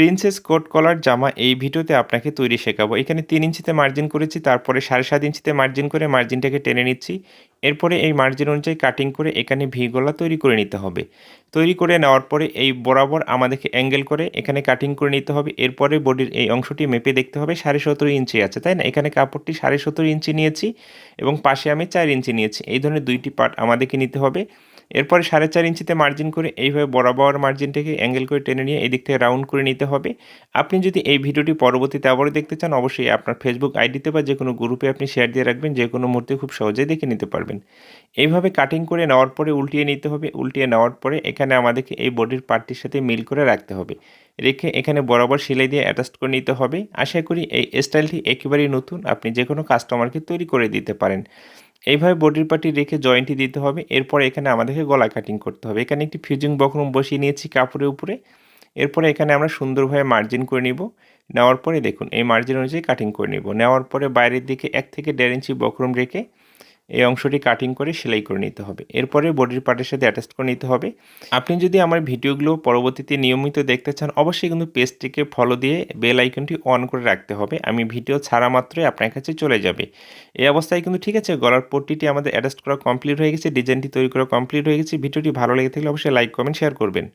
Princess coat কলার জামা এই ভিডিওতে আপনাকে তৈরি শেখাবো। এখানে ৩ ইঞ্চিতে মার্জিন করেছি, তারপরে ৭.৫ ইঞ্চিতে মার্জিন করে মার্জিনটাকে টেনে নিচ্ছি। এরপরে এই মার্জিন অনুযায়ী কাটিং করে এখানে ভি গলা তৈরি করে নিতে হবে। তৈরি করে নেওয়ার পরে এই বরাবর আমাদেরকে অ্যাঙ্গেল করে এখানে কাটিং করে নিতে হবে। এরপরে বডির এই অংশটি মেপে দেখতে হবে 17.5 ইঞ্চি আছে, তাই না? এখানে কাপড়টি 17.5 ইঞ্চি নিয়েছি এবং পাশে আমি ৪ ইঞ্চি নিয়েছি। এই ধরনের ২টি পার্ট আমাদেরকে নিতে হবে। এরপরে 4.5 ইঞ্চিতে মার্জিন করে এইভাবে বরাবর মার্জিনটাকে অ্যাঙ্গেল করে টেনে নিয়ে এই দিক থেকে রাউন্ড করে নিতে হবে। আপনি যদি এই ভিডিওটি পরবর্তীতে আবারও দেখতে চান, অবশ্যই আপনার ফেসবুক আইডিতে বা যেকোনো গ্রুপে আপনি শেয়ার দিয়ে রাখবেন, যেকোনো মুহূর্তে খুব সহজেই দেখে নিতে পারবেন। এইভাবে কাটিং করে নেওয়ার পরে উল্টিয়ে নিতে হবে। উল্টিয়ে নেওয়ার পরে এখানে আমাদেরকে এই বডির পার্টটির সাথে মিল করে রাখতে হবে। রেখে এখানে বরাবর সেলাই দিয়ে অ্যাটাচ করে নিতে হবে। আশা করি এই স্টাইলটি একেবারেই নতুন, আপনি যেকোনো কাস্টমারকে তৈরি করে দিতে পারেন। এইভাবে বডির পার্টি রেখে জয়েন্টটি দিতে হবে। এরপর এখানে আমাদেরকে গলা কাটিং করতে হবে। এখানে একটি ফিউজিং বক্রম বসিয়ে নিয়েছি কাপড়ের উপরে। এরপরে এখানে আমরা সুন্দরভাবে মার্জিন করে নিব। নেওয়ার পরে দেখুন এই মার্জিন অনুযায়ী কাটিং করে নিব। নেওয়ার পরে বাইরের দিকে ১ থেকে ১.৫ ইঞ্চি বক্রম রেখে এই অংশটি কাটিং করে সেলাই করে নিতে হবে। এরপরে বডির পার্টের সাথে অ্যাটাচ করে নিতে হবে। আপনি যদি আমার ভিডিওগুলো পরবর্তীতে নিয়মিত দেখতে চান, অবশ্যই কিন্তু পেজটিকে ফলো দিয়ে বেল আইকনটি অন করে রাখতে হবে। আমি ভিডিও ছাড়া মাত্রই আপনার কাছে চলে যাবে। এই অবস্থায় কিন্তু ঠিক আছে, গলার পট্টিটি আমাদের অ্যাটাচ করা কমপ্লিট হয়ে গেছে, ডিজাইনটি তৈরি করা কমপ্লিট হয়ে গেছে। ভিডিওটি ভালো লেগে থাকলে অবশ্যই লাইক, কমেন্ট, শেয়ার করবেন।